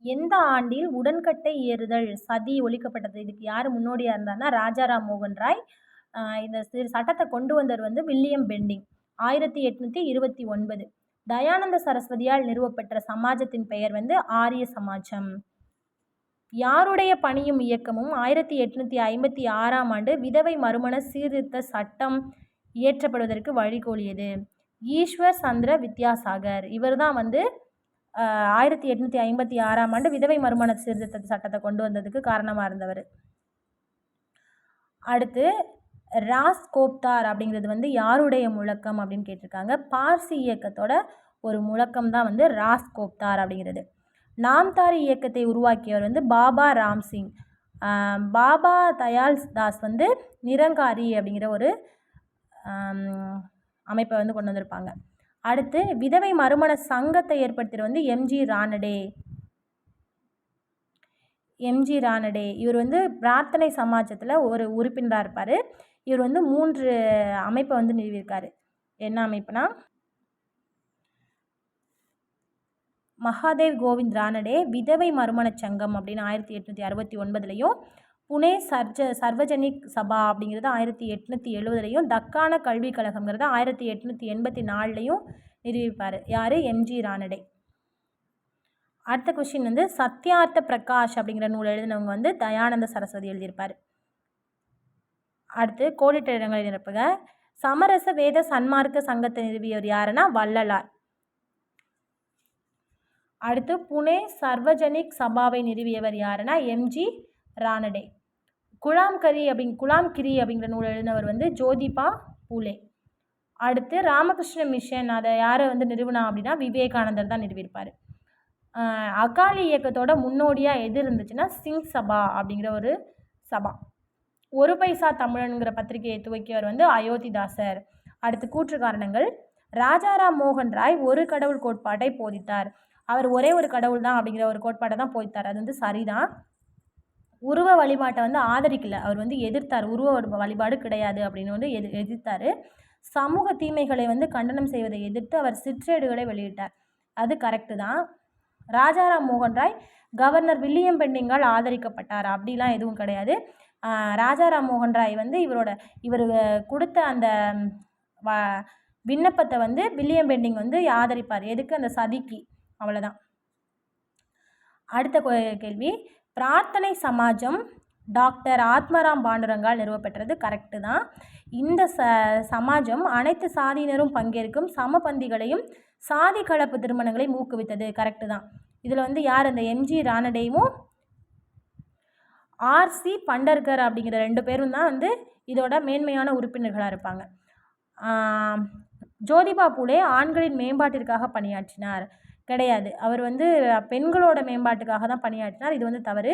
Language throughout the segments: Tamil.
எந்த ஆண்டில் உடன்கட்டை ஏறுதல் சதி ஒழிக்கப்பட்டது? இதுக்கு யார் முன்னோடியா இருந்தார்னா, ராஜாராம் மோகன் ராய். இந்த சட்டத்த கொண்டு வந்தவர் வந்து வில்லியம் பெண்டிங். 1829. தயானந்த சரஸ்வதியால் நிறுவப்பெற்ற சமாஜத்தின் பெயர் வந்து ஆரிய சமாஜம். யாருடைய பணியும் இயக்கமும் 1856ஆம் ஆண்டு விதவை மறுமண சீர்திருத்த சட்டம் இயற்றப்படுவதற்கு வழிகோலியது? ஈஸ்வர் சந்திர வித்யாசாகர். இவர்தான் வந்து 1856ஆம் ஆண்டு விதவை மறுமண சீர்திருத்த சட்டத்தை கொண்டு வந்ததுக்கு காரணமாக இருந்தவர். அடுத்து ராஸ்கோப்தார் அப்படிங்கிறது வந்து யாருடைய முழக்கம் அப்படின்னு கேட்டிருக்காங்க. பார்சி இயக்கத்தோட ஒரு முழக்கம் தான் வந்து ராஸ்கோப்தார் அப்படிங்கிறது. நாம்தாரி இயக்கத்தை உருவாக்கியவர் வந்து பாபா ராம்சிங். பாபா தயாள் தாஸ் வந்து நிரங்காரி அப்படிங்கிற ஒரு அமைப்பை வந்து கொண்டு வந்திருப்பாங்க. அடுத்து விதவை மறுமண சங்கத்தை ஏற்படுத்தியவர் வந்து எம்ஜி ரானடே. இவர் வந்து பிரார்த்தனை சமாஜத்தில் ஒரு உறுப்பினராக இருப்பார். இவர் வந்து 3 அமைப்பை வந்து நிறுவியிருக்காரு. என்ன அமைப்புனா, மகாதேவ் கோவிந்த் ரானடே விதவை மறுமண சங்கம் அப்படின்னு 1869லையும், புனே சர்வஜனிக் சபா அப்படிங்கிறது 1870லையும், தக்கான கல்விக் கழகங்கிறது 1884லையும் நிறுவிப்பார். யார்? எம்ஜி ரானடே. அடுத்த கொஸ்டின் வந்து சத்யார்த்த பிரகாஷ் அப்படிங்கிற நூல் எழுதினவங்க வந்து தயானந்த சரஸ்வதி எழுதியிருப்பார். அடுத்து கோடிட்ட இடங்களை நிரப்புக. சமரச வேத சன்மார்க்க சங்கத்தை நிறுவியவர் யாருன்னா வள்ளலார். அடுத்து புனே சர்வஜனிக் சபாவை நிறுவியவர் யாருன்னா எம்ஜி ரானடே. குலாம்கிரி அப்படிங்கிற நூல் எழுதினவர் வந்து ஜோதிபா பூலே. அடுத்து ராமகிருஷ்ண மிஷன், அதை யாரை வந்து நிறுவனா அப்படின்னா விவேகானந்தர் தான் நிறுவியிருப்பார். அகாலி இயக்கத்தோட முன்னோடியாக எது இருந்துச்சுன்னா சிங் சபா அப்படிங்கிற ஒரு சபா. ஒரு பைசா தமிழனுங்கிற பத்திரிகையை துவக்கியவர் வந்து அயோத்திதாசர். அடுத்து கூற்று காரணங்கள். ராஜாராம் மோகன் ராய் ஒரு கடவுள் கோட்பாட்டை போதித்தார். அவர் ஒரே ஒரு கடவுள் தான் அப்படிங்கிற ஒரு கோட்பாட்டை தான் போதித்தார். அது வந்து சரிதான். உருவ வழிபாட்டை வந்து ஆதரிக்கல, அவர் வந்து எதிர்த்தார். உருவ வழிபாடு கிடையாது அப்படின்னு வந்து எதிர்த்தார். சமூக தீமைகளை வந்து கண்டனம் செய்வதை எதிர்த்து அவர் சிற்றேடுகளை வெளியிட்டார். அது கரெக்டு தான். ராஜாராம் மோகன் ராய் கவர்னர் வில்லியம் பெண்டிங்கால் ஆதரிக்கப்பட்டார் அப்படிலாம் எதுவும் கிடையாது. ராஜாராம் மோகன் ராய் வந்து இவர் கொடுத்த அந்த விண்ணப்பத்தை வந்து வில்லியம் பெண்டிங் வந்து ஆதரிப்பார். எதுக்கு? அந்த சதிக்கு. அவ்வளோதான். அடுத்த கேள்வி. பிரார்த்தனை சமாஜம் டாக்டர் ஆத்மராம் பாண்டுரங்கால் நிறுவப்பெற்றது. கரெக்டு தான். இந்த சமாஜம் அனைத்து சாதியினரும் பங்கேற்கும் சமபந்திகளையும் சாதி கலப்பு திருமணங்களையும் ஊக்குவித்தது. கரெக்டு தான். இதில் வந்து யார்? இந்த எம்ஜி ரானடேவும் ஆர்சி பண்டர்கர் அப்படிங்கிற 2 பேரும் தான் வந்து இதோட மேன்மையான உறுப்பினர்களாக இருப்பாங்க. ஜோதிபா பூலே ஆண்களின் மேம்பாட்டிற்காக பணியாற்றினார். கிடையாது, அவர் வந்து பெண்களோட மேம்பாட்டுக்காக தான் பணியாற்றினார். இது வந்து தவறு.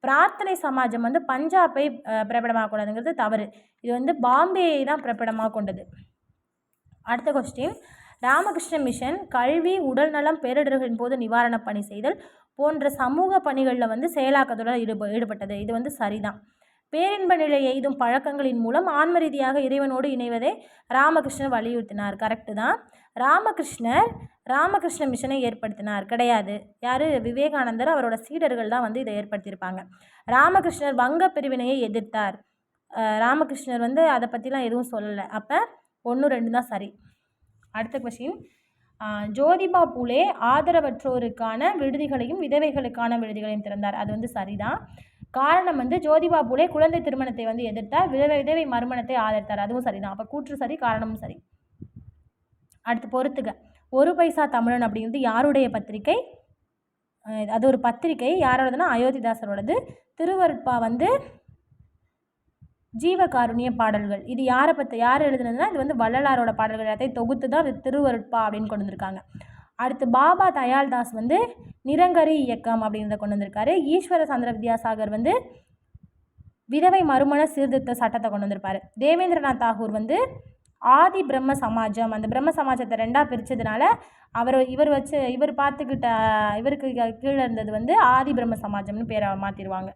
பிரார்த்தனை சமாஜம் வந்து பஞ்சாபை பிறப்பிடமாக கொண்டதுங்கிறது தவறு. இது வந்து பாம்பேயை தான் பிறப்பிடமாக கொண்டது. அடுத்த கொஸ்டின். ராமகிருஷ்ண மிஷன் கல்வி, உடல்நலம், பேரிடர்களின் போது நிவாரண பணி செய்தல் போன்ற சமூக பணிகளில் வந்து செயலாக்கத்துடன் ஈடுபட்டது. இது வந்து சரிதான். பேரின்ப நிலை எய்தும் பழக்கங்களின் மூலம் ஆன்ம ரீதியாக இறைவனோடு இணைவதை ராமகிருஷ்ணர் வலியுறுத்தினார். கரெக்டு தான். ராமகிருஷ்ண மிஷனை ஏற்படுத்தினார். கிடையாது. யார்? விவேகானந்தர். அவரோட சீடர்கள் தான் வந்து இதை ஏற்படுத்தியிருப்பாங்க. ராமகிருஷ்ணர் வங்க பிரிவினையை எதிர்த்தார். ராமகிருஷ்ணர் வந்து அதை பற்றிலாம் எதுவும் சொல்லலை. அப்போ 1, 2 தான் சரி. அடுத்த கொஸ்டின். ஜோதிபா பூலே ஆதரவற்றோருக்கான விடுதிகளையும் விதவைகளுக்கான விடுதிகளையும் திறந்தார். அது வந்து சரிதான். காரணம் வந்து ஜோதிபா பூலே குழந்தை திருமணத்தை வந்து எதிர்த்தார், விதவை மறுமணத்தை ஆதரித்தார். அதுவும் சரிதான். அப்போ கூற்று சரி, காரணமும் சரி. அடுத்து பொறுத்துக. ஒரு பைசா தமிழன் அப்படிங்கிறது யாருடைய பத்திரிகை? அது ஒரு பத்திரிகை. யாரோடதுன்னா அயோத்திதாசரோடது. திருவருட்பா வந்து ஜீவகாருண்ய பாடல்கள். இது யார் எழுதுனதுன்னா இது வந்து வள்ளலாரோட பாடல்கள் எல்லாத்தையும் தொகுத்து தான் திருவருட்பா அப்படின்னு கொண்டு வந்திருக்காங்க. அடுத்து பாபா தயாள் தாஸ் வந்து நிரங்கரி இயக்கம் அப்படிங்கிறத கொண்டு வந்திருக்காரு. ஈஸ்வர சந்திர வித்யாசாகர் வந்து விதவை மறுமண சீர்திருத்த சட்டத்தை கொண்டு வந்திருப்பார். தேவேந்திரநாத் தாகூர் வந்து ஆதி பிரம்ம சமாஜம், அந்த பிரம்ம சமாஜத்தை 2ஆக பிரித்ததுனால இவருக்கு கீழே இருந்தது வந்து ஆதி பிரம்ம சமாஜம்னு பேரை மாற்றிடுவாங்க.